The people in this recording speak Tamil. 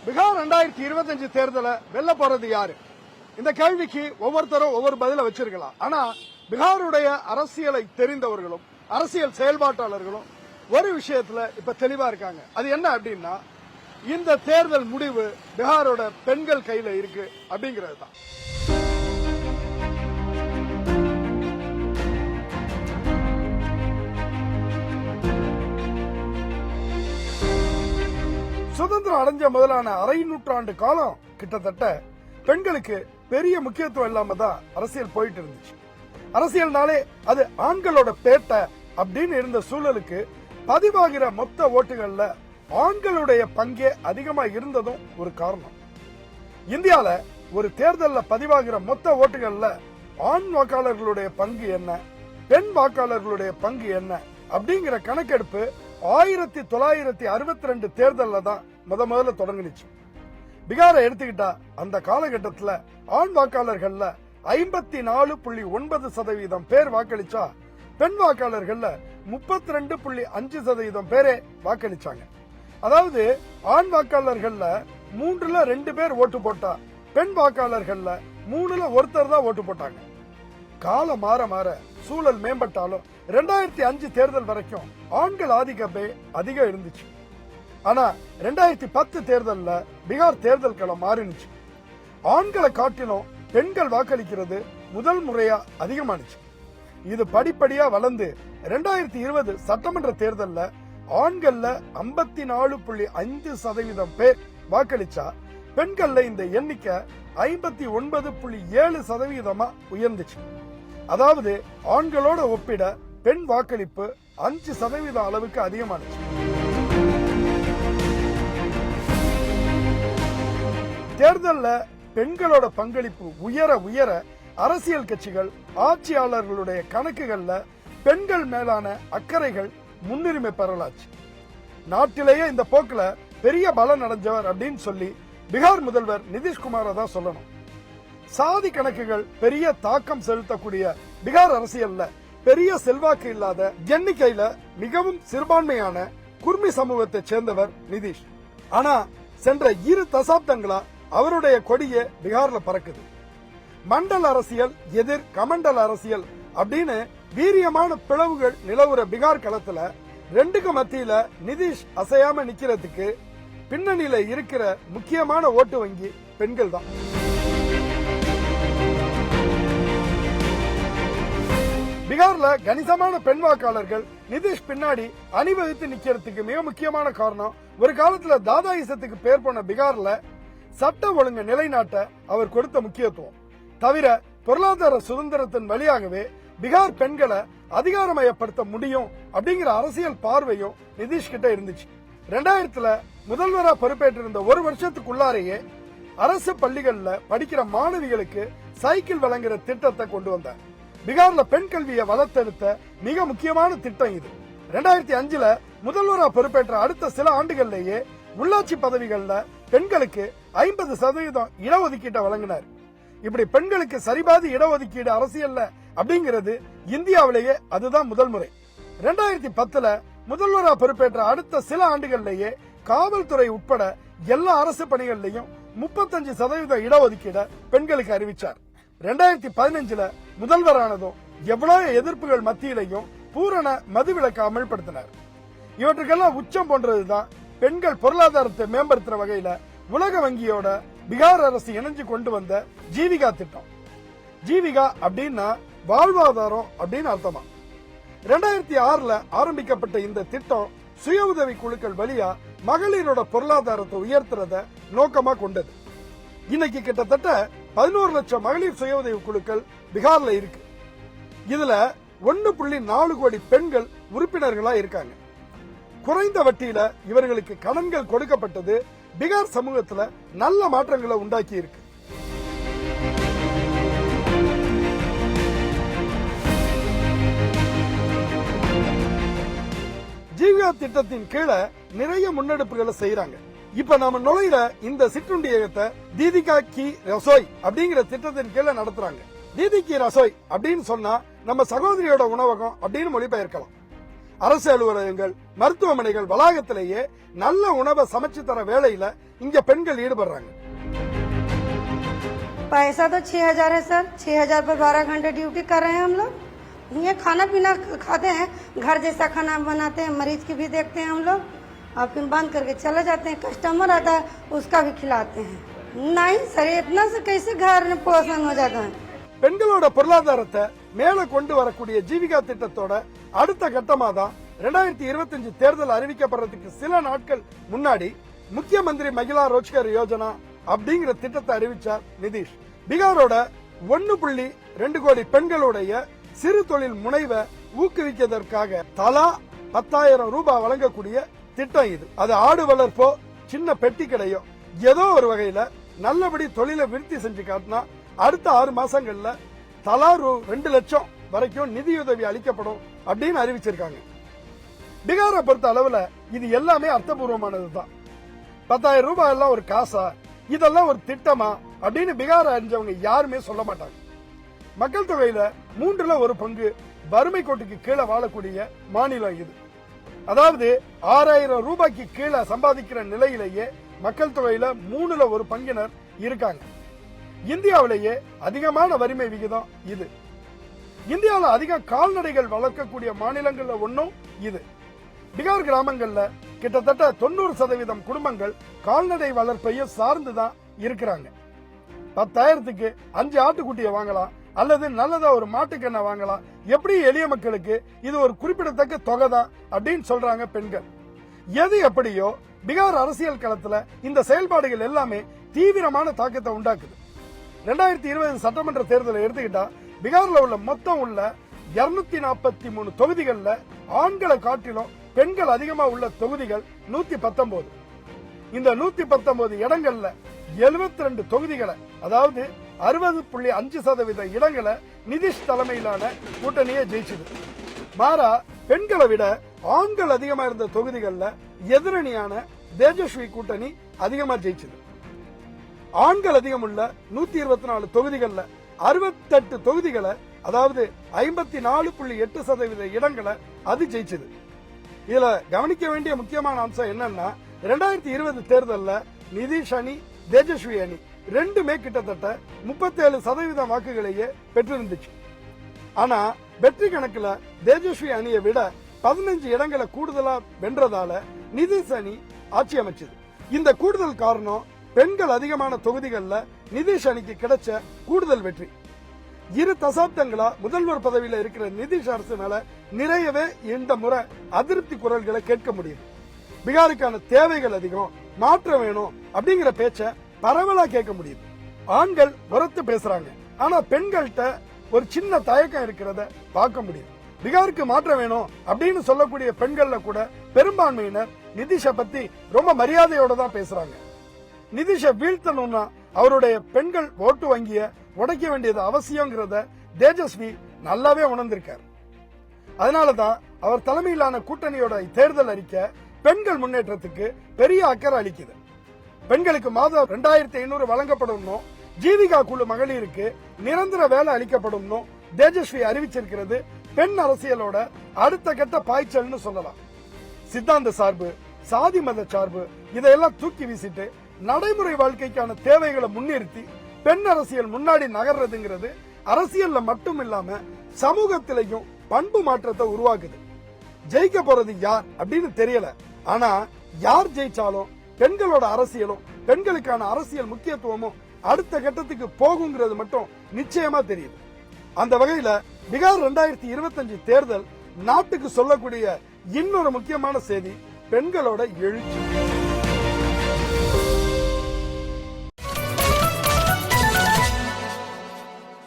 பீகார் 2025 தேர்தலை வெல்ல போறது யாரு? இந்த கேள்விக்கு ஒவ்வொருத்தரும் ஒவ்வொரு பதில வச்சிருக்கலாம். ஆனா பீகாருடைய அரசியலை தெரிந்தவர்களும் அரசியல் செயல்பாட்டாளர்களும் ஒரு விஷயத்துல இப்ப தெளிவா இருக்காங்க. அது என்ன அப்படின்னா, இந்த தேர்தல் முடிவு பீகாரோட பெண்கள் கையில இருக்கு அப்படிங்கிறது தான். சுதந்திரம் அடைஞ்ச முதலான அரை நூற்றாண்டு காலம் கிட்டத்தட்ட பெண்களுக்கு பெரிய முக்கியத்துவம் இல்லாம தான் அரசியல் போயிட்டு இருந்துச்சு. அரசியல்னாலே அது ஆண்களோட பேட்டை அப்படின்னு இருந்த சூழலுக்கு பதிவாகிற மொத்த ஓட்டுகள்ல ஆண்களுடைய பங்கே அதிகமா இருந்ததும் ஒரு காரணம். இந்தியால ஒரு தேர்தல்ல பதிவாகிற மொத்த ஓட்டுகள்ல ஆண் வாக்காளர்களுடைய பங்கு என்ன, பெண் வாக்காளர்களுடைய பங்கு என்ன அப்படிங்கிற கணக்கெடுப்பு 1962 தேர்தல்ல தான் முதல்ல தொடங்குச்சு. பீகாரை எடுத்துக்கிட்டா அந்த காலகட்டத்தில் ஆண் வாக்காளர்கள்ல 54.9% பேர் வாக்களிச்சா, பெண் வாக்காளர்கள்ல 32.5% பேரே வாக்களிச்சாங்க. அதாவது ஆண் வாக்காளர்கள்ல 3/2 பேர் ஓட்டு போட்டா, பெண் வாக்காளர்கள்ல 3/1 தான் ஓட்டு போட்டாங்க. காலம் மாற மாற சூழல் மேம்பட்டாலும் 2005 தேர்தல் வரைக்கும் ஆண்கள் ஆதிக்கமே அதிகம் இருந்துச்சு. ஆனா 2010 தேர்தல்ல பீகார் தேர்தல் களம் மாறினுச்சு. ஆண்களை காட்டிலும் பெண்கள் வாக்களிக்கிறது முதல் முறையா அதிகமானுச்சு. இது படிப்படியா வளர்ந்து 2020 சட்டமன்ற தேர்தல்ல ஆண்கள்ல 54.5% பேர் வாக்களிச்சா, பெண்கள்ல இந்த எண்ணிக்கை 59.7% உயர்ந்துச்சு. அதாவது ஆண்களோட ஒப்பிட பெண் வாக்களிப்பு 5% அளவுக்கு அதிகமானுச்சு. தேர்தல்ல பெண்களோட பங்களிப்பு உயர உயர அரசியல் கட்சிகள் ஆட்சியாளர்களுடைய கணக்குகள்ல பெண்கள் மேலான அக்கறைகள் முன்னுரிமை பெறலாச்சு. நாட்டிலேயே இந்த போக்குல பெரிய பலம் அடைஞ்சவர் அப்படின்னு சொல்லி பீகார் முதல்வர் நிதிஷ்குமாரை தான் சொல்லணும். சாதி கணக்குகள் பெரிய தாக்கம் செலுத்தக்கூடிய பீகார் அரசியல்ல பெரிய செல்வாக்கு இல்லாத எண்ணிக்கையில மிகவும் சிறுபான்மையான குர்மி சமூகத்தை சேர்ந்தவர் நிதிஷ். ஆனா சென்ற 2 தசாப்தங்களா அவருடைய கொடியே பீகார்ல பறக்குது. மண்டல அரசியல் எதிர் கமண்டல அரசியல் அப்படின்னு வீரியமான பிளவுகள் நிலவுற பீகார் களத்துல 2க்கு மத்தியில நிதிஷ் அசையாம நிக்கிறதுக்கு பின்னணியில இருக்கிற முக்கியமான ஓட்டு வங்கி பெண்கள் தான். பீகார்ல கணிசமான பெண் வாக்காளர்கள் நிதிஷ் பின்னாடி அணிவகுத்து நிக்கிறதுக்கு மிக முக்கியமான காரணம், ஒரு காலத்துல தாதாயிசத்துக்கு பேர் போன பீகார்ல சட்ட ஒழுங்கு நிலைநாட்ட அவர் கொடுத்த முக்கியத்துவம். தவிர பொருளாதார சுதந்திரத்தின் வழியாகவே பீகார் பெண்களை அதிகாரமயப்படுத்த முடியும் அப்படிங்கிற அரசியல் பார்வையும் நிதிஷ் கிட்ட இருந்துச்சு. 2000 முதல்வரா பொறுப்பேற்றிருந்த ஒரு வருஷத்துக்குள்ளாரையே அரசு பள்ளிகள்ல படிக்கிற மாணவிகளுக்கு சைக்கிள் வழங்குற திட்டத்தை கொண்டு வந்தார். பீகார்ல பெண் கல்வியை வளர்த்தெடுத்த மிக முக்கியமான திட்டம் இது. 2005 முதல்வரா பொறுப்பேற்ற அடுத்த சில ஆண்டுகள்லேயே உள்ளாட்சி பதவிகள்ல பெண்களுக்கு 50% இடஒதுக்கீட்டை வழங்கினார். இப்படி பெண்களுக்கு சரிபாதி இடஒதுக்கீடு அரசியல்ல அப்படிங்கிறது இந்தியாவிலேயே அதுதான் முதல் முறை. 2010 முதல்வரா பொறுப்பேற்ற அடுத்த சில ஆண்டுகள்லேயே காவல்துறை உட்பட எல்லா அரசு பணிகள்லையும் 35% இடஒதுக்கீட பெண்களுக்கு அறிவிச்சார். 2015 முதல்வரானதும் எவ்வளவு எதிர்ப்புகள் மத்தியிலையும் பூரண மதுவிலக்கு அமல்படுத்தினார். இவற்றுக்கெல்லாம் உச்சம் போன்றதுதான் பெண்கள் பொருளாதாரத்தை மேம்படுத்துற வகையில உலக வங்கியோட பீகார் அரசு இணைஞ்சு கொண்டு வந்த ஜீவிகா திட்டம். ஜீவிகா அப்படின்னா வாழ்வாதாரம் அப்படின்னு அர்த்தமா. 2006 ஆரம்பிக்கப்பட்ட இந்த திட்டம் சுய உதவி குழுக்கள் வழியா மகளிரோட பொருளாதாரத்தை உயர்த்துறத நோக்கமா கொண்டது. இன்னைக்கு கிட்டத்தட்ட 11 லட்சம் மகளிர் சுய உதவி குழுக்கள் பீகார்ல இருக்கு. இதுல 1.4 கோடி பெண்கள் உறுப்பினர்களா இருக்காங்க. குறைந்த வட்டியில இவர்களுக்கு கடன்கள் கொடுக்கப்பட்டது பீகார் சமூகத்துல நல்ல மாற்றங்களை உண்டாக்கி இருக்கு. ஜீவிகா திட்டத்தின் கீழே நிறைய முன்னெடுப்புகளை செய்யறாங்க. இப்ப நாம நுழையிற இந்த சிற்றுண்டியகத்தை தீதிகா கி ரசோய் அப்படிங்கிற திட்டத்தின் கீழே நடத்துறாங்க. தீதி கி ரசோய் அப்படின்னு சொன்னா நம்ம சகோதரியோட உணவகம் அப்படின்னு மொழிபெயர்க்கலாம். அரசு அலுவலகங்கள், மருத்துவமனைகள் வளாகத்திலேயே நல்ல உணவை சமைச்சு தர வேளையில இங்க பெண்கள் ஈடுபடுறாங்க. पैसा तो 6,000 है सर, 6,000 पर 12 घंटे ड्यूटी कर रहे हैं हम लोग। ये खाना पीना खाते हैं, घर जैसा खाना बनाते हैं, मरीज की भी देखते हैं हम लोग और फिर बंद करके चले जाते हैं। कस्टमर आता है उसका भी खिलाते हैं। नहीं सर, इतना से कैसे घर पोषण हो जाता है। பெண்களோட பொருளாதாரத்தை மேல கொண்டு வரக்கூடிய ஜீவிகா திட்டத்தோட அடுத்த கட்டமா தான் 2025 தேர்தல் அறிவிக்கப்படுறதுக்கு சில நாட்கள் முன்னாடி முக்கியமந்திரி மகிழா ரோஜ்கர் யோஜனா அப்படிங்கிற திட்டத்தை அறிவிச்சார் நிதிஷ். பீகாரோட 1.2 கோடி பெண்களுடைய சிறு தொழில் முனைவை ஊக்குவிக்கிறதற்காக தலா 10,000 ரூபாய் வழங்கக்கூடிய திட்டம் இது. அது ஆடு வளர்ப்போ சின்ன பெட்டி கடையோ ஏதோ ஒரு வகையில நல்லபடி தொழிலை விருத்தி செஞ்சு காட்டினா அடுத்த 6 மாசங்கள்ல தலா 2 லட்சம் வரைக்கும் நிதியுதவி அளிக்கப்படும் அப்படின்னு அறிவிச்சிருக்காங்க. பீகாரை பொறுத்த அளவுல இது எல்லாமே அர்த்தபூர்வமானதுதான். 10,000 ரூபாய் எல்லாம் ஒரு காசா, இதெல்லாம் ஒரு திட்டமா அப்படின்னு பீகார் அறிஞ்சவங்க யாருமே சொல்ல மாட்டாங்க. மக்கள் தொகையில 1/3 பங்கு வறுமை கோட்டுக்கு கீழே வாழக்கூடிய மாநிலம் இது. அதாவது 6,000 ரூபாய்க்கு கீழே சம்பாதிக்கிற நிலையிலேயே மக்கள் தொகையில 1/3 பங்கினர் இருக்காங்க. இந்தியாவிலேயே அதிகமான வறுமை விகிதம் இது. இந்தியாவில் அதிக கால்நடைகள் வளர்க்கக்கூடிய மாநிலங்கள்ல ஒன்னும் இது. பீகார் கிராமங்கள்ல கிட்டத்தட்ட 90% குடும்பங்கள் கால்நடை வளர்ப்பையும் சார்ந்துதான் இருக்கிறாங்க. 10,000க்கு 5 ஆட்டுக்குட்டியை வாங்கலாம் அல்லது நல்லதா ஒரு மாட்டுக்கண்ணை வாங்கலாம். எப்படி எளிய மக்களுக்கு இது ஒரு குறிப்பிடத்தக்க தொகை தான் அப்படின்னு சொல்றாங்க பெண்கள். எது எப்படியோ பீகார் அரசியல் களத்துல இந்த செயல்பாடுகள் எல்லாமே தீவிரமான தாக்கத்தை உண்டாக்குது. 2020 சட்டமன்ற தேர்தலை எடுத்துக்கிட்டா பீகார்ல உள்ள மொத்தம் உள்ள 243 தொகுதிகள்ல ஆண்களை காட்டிலும் பெண்கள் அதிகமா உள்ள தொகுதிகள் 119. இந்த 119 இடங்கள்ல 72 தொகுதிகளை, அதாவது 60.5% இடங்களை நிதிஷ் தலைமையிலான கூட்டணியே ஜெயிச்சது. மாறா பெண்களை விட ஆண்கள் அதிகமா இருந்த தொகுதிகள்ல எதிரணியான தேஜஸ்வி கூட்டணி அதிகமா ஜெயிச்சது. ஆண்கள் அதிகம் உள்ள 124 தொகுதிகள்ல 68 தொகுதிகளை, அதாவது 54.8% இடங்களை அது ஜெயிச்சது. இதுல கவனிக்க வேண்டிய முக்கியமான அம்சம் என்னன்னா 2020 தேர்தல்ல நிதிஷ் அணி தேஜஸ்வி அணி ரெண்டுமே கிட்டத்தட்ட 37% வாக்குகளையே பெற்றிருந்துச்சு. ஆனா வெற்றி கணக்குல தேஜஸ்வி அணியை விட 15 இடங்களை கூடுதலா வென்றதால நிதிஷ் அணி ஆட்சி அமைச்சது. இந்த கூடுதல் காரணம் பெண்கள் அதிகமான தொகுதிகள்ல நிதிஷ் அணிக்கு கிடைச்ச கூடுதல் வெற்றி. 2 தசாப்தங்களா முதல்வர் பதவியில இருக்கிற நிதிஷ் அரசு மேல நிறையவே இந்த முறை அதிருப்தி குரல்களை கேட்க முடியுது. பீகாருக்கான தேவைகள் அதிகம், மாற்றம் வேணும் அப்படிங்கிற பேச்ச பரவலா கேட்க முடியுது. ஆண்கள் உரத்து பேசுறாங்க, ஆனா பெண்கள்கிட்ட ஒரு சின்ன தயக்கம் இருக்கிறத பார்க்க முடியுது. பீகாருக்கு மாற்றம் வேணும் அப்படின்னு சொல்லக்கூடிய பெண்கள்ல கூட பெரும்பான்மையினர் நிதிஷை பத்தி ரொம்ப மரியாதையோட தான் பேசுறாங்க. நிதிஷை வீழ்த்தணும்னா அவருடைய பெண்கள் ஓட்டு வங்கிய உடைக்க வேண்டியது அவசியம்ங்கிறத தேஜஸ்வி நல்லாவே உணர்ந்திருக்கார். அதனாலதான் அவர் தலைமையிலான கூட்டணியோட தேர்தல் அறிக்கை பெண்கள் முன்னேற்றத்துக்கு பெரிய அக்கறை அளிக்குது. பெண்களுக்கு மாதம் 2,500 வழங்கப்படும், ஜீவிகா குழு மகளிருக்கு நிரந்தர வேலை அளிக்கப்படும் தேஜஸ்வி அறிவிச்சிருக்கிறது பெண் அரசியலோட அடுத்த கட்ட பாய்ச்சல்னு சொல்லலாம். சித்தாந்த சார்பு, சாதி மத சார்பு இதையெல்லாம் தூக்கி வீசிட்டு நடைமுறை வாழ்க்கைக்கான தேவைகளை முன்னிறுத்தி பெண் அரசியல் முன்னாடி நகர்றதுங்கிறது அரசியல்ல மட்டும் இல்லாம சமூகத்திலையும் பண்பு மாற்றத்தை உருவாக்குது. ஜெயிக்க போறது யார் அப்படின்னு தெரியல, ஆனா யார் ஜெயிச்சாலும் பெண்களோட அரசியலும் பெண்களுக்கான அரசியல் முக்கியத்துவமும் அடுத்த கட்டத்துக்கு போகுங்கிறது மட்டும் நிச்சயமா தெரியுது. அந்த வகையில பீகார் 2025 தேர்தல் நாட்டுக்கு சொல்லக்கூடிய இன்னொரு முக்கியமான செய்தி பெண்களோட எழுச்சி.